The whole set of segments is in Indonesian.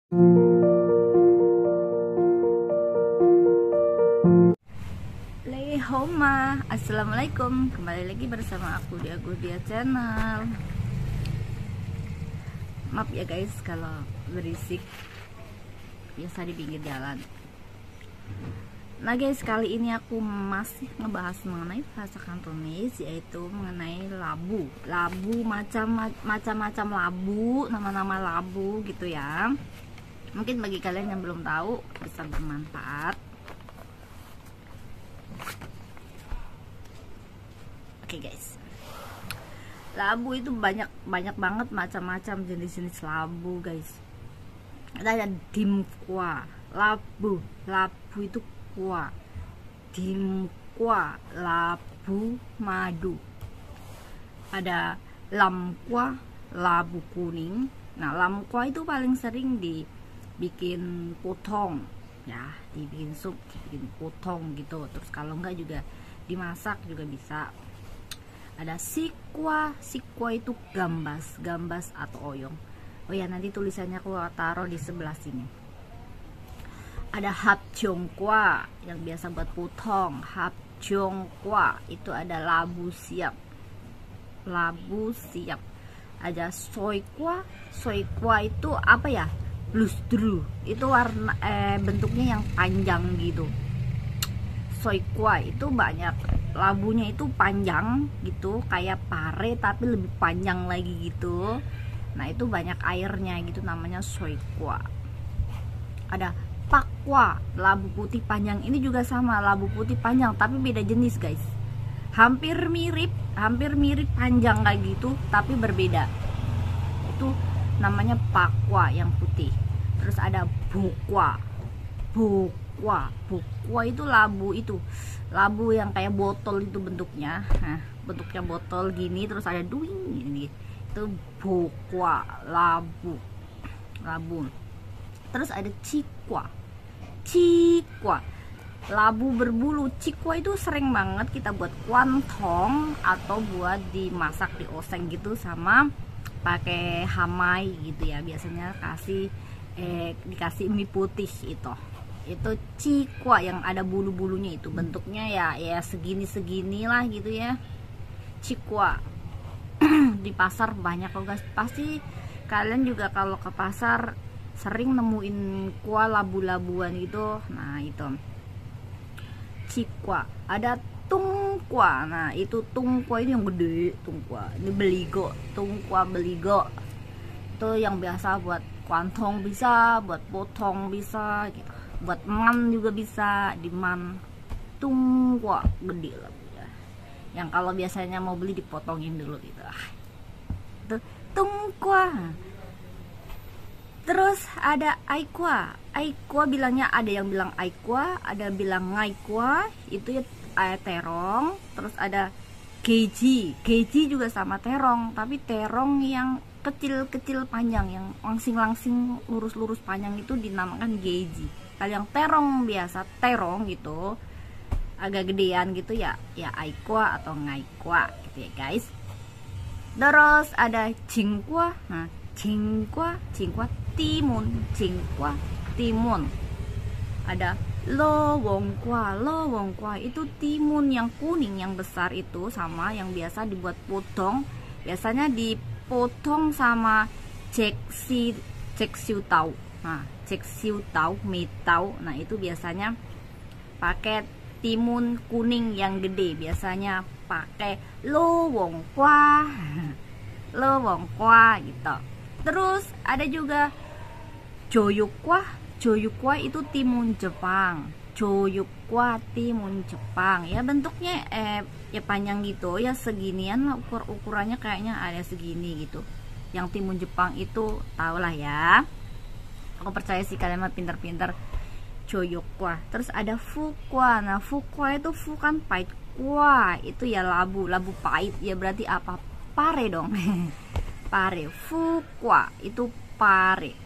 Homa, assalamualaikum, kembali lagi bersama aku di Agudia Channel. Maaf ya guys kalau berisik, biasa di pinggir jalan. Nah guys, kali ini aku masih ngebahas mengenai bahasa Kantonis, yaitu mengenai labu. Labu macam-macam labu, nama-nama labu gitu ya. Mungkin bagi kalian yang belum tahu bisa bermanfaat. Oke guys, labu itu banyak banget macam-macam jenis-jenis labu guys. Ada dimkwa, labu itu kwa, dimkwa, labu madu. Ada lamkwa, labu kuning. Nah, lamkwa itu paling sering dibikin potong ya, dibikin sup, dibikin potong gitu. Terus kalau enggak juga dimasak juga bisa. Ada sikwa itu gambas atau oyong. Oh ya, nanti tulisannya aku taruh di sebelah sini. Ada hapjongkwa yang biasa buat potong. Hapjongkwa itu ada labu siap. Ada soikwa itu apa ya? Blusdru. Itu warna bentuknya yang panjang gitu. Soikwa itu banyak, labunya itu panjang gitu, kayak pare tapi lebih panjang lagi gitu. Nah itu banyak airnya gitu, namanya soikwa. Ada pakwa, labu putih panjang. Ini juga sama, labu putih panjang tapi beda jenis guys. Hampir mirip panjang kayak gitu tapi berbeda. Itu namanya pakwa yang putih. Terus ada bokwa itu labu yang kayak botol itu bentuknya. Nah, bentuknya botol gini, terus ada duing gini. Itu bokwa, labu. Terus ada cikwa, labu berbulu. Cikwa itu sering banget kita buat kuantong atau buat dimasak di oseng gitu, sama pakai hamai gitu ya. Biasanya dikasih mie putih itu cikwa yang ada bulu-bulunya. Itu bentuknya ya segini lah gitu ya, cikwa. Di pasar banyak kok guys, pasti kalian juga kalau ke pasar sering nemuin kuah labu-labuan gitu. Nah itu cikwa. Ada tungkwa. Nah itu tungkwa ini yang gede, tungkwa ini beligo, tungkwa beligo itu yang biasa buat kuantong bisa, buat potong bisa gitu, buat man juga bisa, diman. Tungkwa gede lah ya. Yang kalau biasanya mau beli dipotongin dulu gitu. Itu tungkwa. Terus ada aikwa bilangnya, ada yang bilang aikwa, ada bilang ngaikwa, itu ya terong. Terus ada geji juga sama terong, tapi terong yang kecil panjang, yang langsing lurus panjang itu dinamakan geji. Kalau yang terong biasa terong gitu agak gedean gitu ya aikwa atau ngaikwa gitu ya guys. Terus ada jingkwa. Nah jingkwa timun. Ada lowongkwa itu timun yang kuning yang besar itu, sama yang biasa dibuat potong. Biasanya dipotong sama ceksiu tau. Nah ceksiu tau, mitau. Nah itu biasanya pakai timun kuning yang gede, biasanya pakai lowongkwa gitu. Terus ada juga joyukwa itu timun Jepang. Ya bentuknya ya panjang gitu ya, seginian lah ukurannya, kayaknya ada segini gitu. Yang timun Jepang itu tau lah ya, aku percaya sih kalian mah pinter-pinter. Joyukwa. Terus ada fukwa. Nah fukwa itu kan pahit kwa, itu ya labu pahit ya, berarti apa? Pare dong. Pare. Fukwa itu pare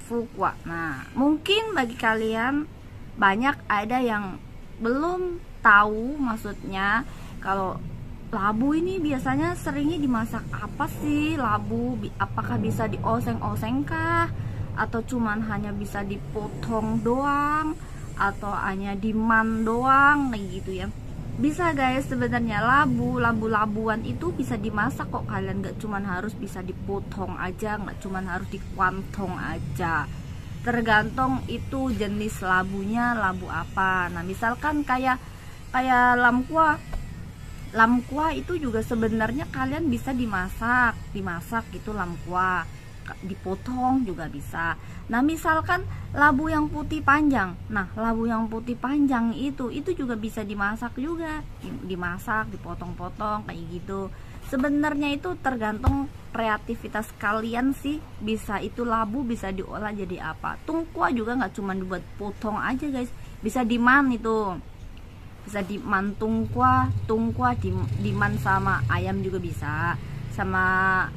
fukwa. Nah mungkin bagi kalian banyak ada yang belum tahu maksudnya. Kalau labu ini biasanya seringnya dimasak apa sih? Labu apakah bisa dioseng-oseng kah? Atau cuman hanya bisa dipotong doang? Atau hanya diman doang kayak gitu ya? Bisa guys, sebenarnya labuan itu bisa dimasak kok. Kalian gak cuman harus bisa dipotong aja, gak cuman harus dikuantong aja. Tergantung itu jenis labunya, labu apa. Nah misalkan kayak lamkua itu juga sebenarnya kalian bisa dimasak gitu lamkua, dipotong juga bisa. Nah misalkan labu yang putih panjang, labu yang putih panjang itu juga bisa dimasak juga, dimasak, dipotong-potong kayak gitu. Sebenarnya itu tergantung kreativitas kalian sih. Bisa itu labu bisa diolah jadi apa. Tungkua juga nggak cuma dibuat potong aja guys, bisa diman itu. Bisa diman tungkua diman sama ayam juga bisa, sama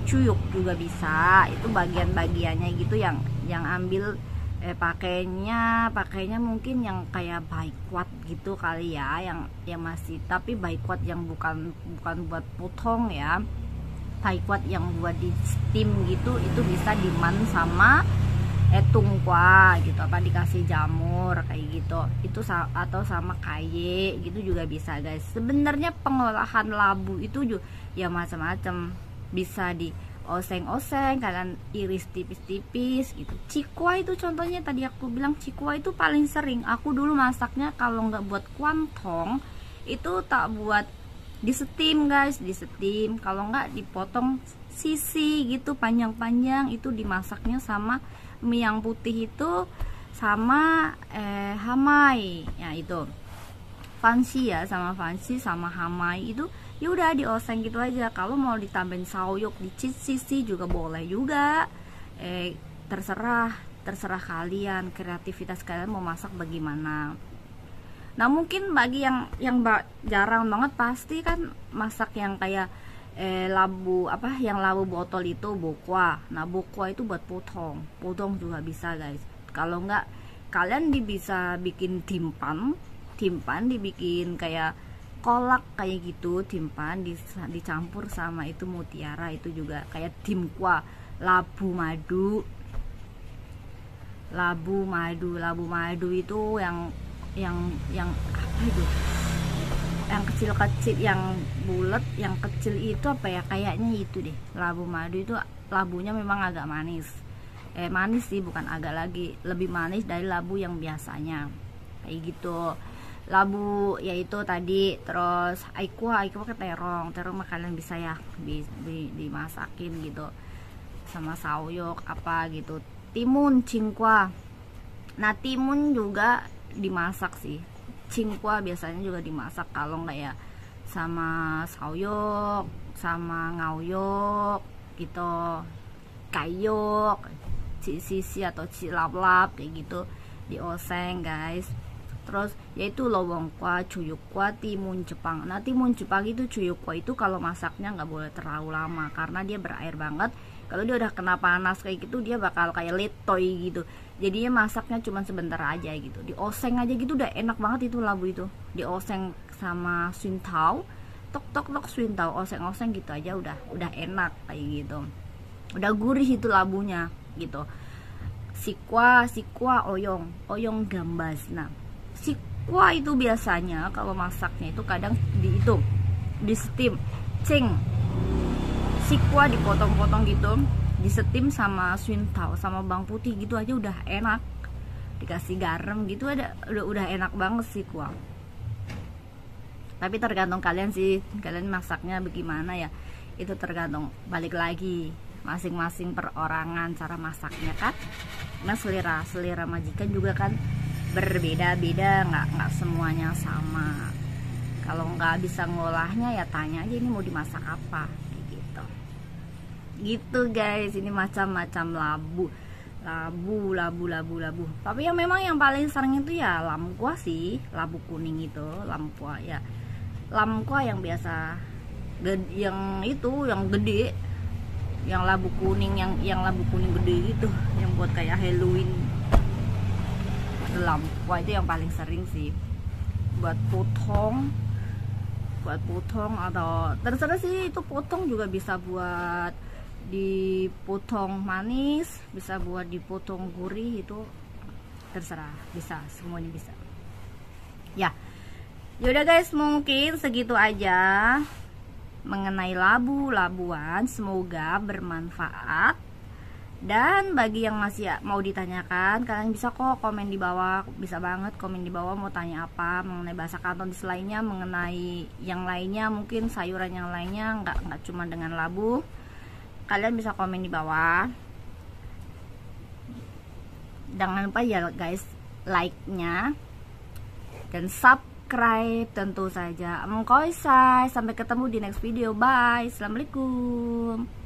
cuyuk juga bisa. Itu bagian-bagiannya gitu yang ambil pakainya mungkin yang kayak baikwat gitu kali ya, yang masih, tapi baikwat yang bukan buat potong ya, baikwat yang buat di steam gitu, itu bisa diman sama tungkwa gitu, apa dikasih jamur kayak gitu, itu atau sama kaye gitu juga bisa guys. Sebenarnya pengolahan labu itu juga ya macam-macam, bisa di oseng-oseng, kalian iris tipis-tipis gitu. Cikwa itu contohnya tadi aku bilang, cikwa itu paling sering aku dulu masaknya kalau nggak buat kuantong itu tak buat di steam guys, di steam, kalau nggak dipotong sisi gitu panjang-panjang, itu dimasaknya sama mie yang putih itu sama hamai ya, itu fancy ya, sama fancy sama hamai itu ya udah dioseng gitu aja. Kalau mau ditambahin sauyuk di sisi juga boleh juga, terserah kalian, kreativitas kalian mau masak bagaimana. Nah mungkin bagi yang jarang banget pasti kan masak yang kayak labu botol itu bokwa. Nah bokwa itu buat potong juga bisa guys. Kalau enggak kalian bisa bikin timpan dibikin kayak kolak kayak gitu, timpan dicampur sama itu mutiara, itu juga kayak timkwa. Labu madu itu yang apa itu, yang kecil-kecil, yang bulat, yang kecil itu apa ya, kayaknya itu deh. Labu madu itu labunya memang agak manis, manis sih, bukan agak lagi, lebih manis dari labu yang biasanya kayak gitu. Labu yaitu tadi, terus aikwa ke terong mah kalian bisa ya dimasakin gitu sama sauyuk apa gitu. Timun, cingkwa. Nah timun juga dimasak sih, cingkwa biasanya juga dimasak, kalau enggak ya sama sauyuk, sama ngauyuk gitu, kayuk, sisi atau cilap-lap kayak gitu, dioseng guys. Terus yaitu lowongkwa, cuyukwa, timun Jepang. Nah timun Jepang itu, cuyukwa itu kalau masaknya nggak boleh terlalu lama karena dia berair banget. Kalau dia udah kena panas kayak gitu dia bakal kayak letoy gitu, jadinya masaknya cuma sebentar aja gitu. Dioseng aja gitu udah enak banget itu labu itu, dioseng sama suintau, tok suintau, oseng-oseng gitu aja udah enak kayak gitu, udah gurih itu labunya gitu. Sikwa oyong gambas. Nah sikwa itu biasanya kalau masaknya itu kadang di steam, sikwa dipotong-potong gitu, di steam sama suintau sama bawang putih gitu aja udah enak, dikasih garam gitu udah enak banget sikwa. Tapi tergantung kalian sih, kalian masaknya bagaimana ya, itu tergantung, balik lagi masing-masing perorangan cara masaknya kan. Nah selera majikan juga kan berbeda-beda, nggak semuanya sama. Kalau nggak bisa ngolahnya ya tanya aja ini mau dimasak apa gitu guys. Ini macam-macam labu. Tapi yang memang yang paling sering itu ya lamkua sih, labu kuning itu, lamkua ya, lamkua yang biasa, yang itu yang gede, yang labu kuning, yang labu kuning gede gitu, yang buat kayak Halloween. Lamkua itu yang paling sering sih buat potong buat potong atau terserah sih, itu potong juga bisa buat dipotong manis, bisa buat dipotong gurih, itu terserah, bisa, semuanya bisa ya. Yaudah guys, mungkin segitu aja mengenai labuan, semoga bermanfaat. Dan bagi yang masih mau ditanyakan, kalian bisa kok komen di bawah, bisa banget komen di bawah mau tanya apa mengenai bahasa Kantonis lainnya, mengenai yang lainnya, mungkin sayuran yang lainnya, nggak cuma dengan labu. Kalian bisa komen di bawah. Jangan lupa ya guys, like-nya dan subscribe tentu saja. Sampai ketemu di next video. Bye. Assalamualaikum.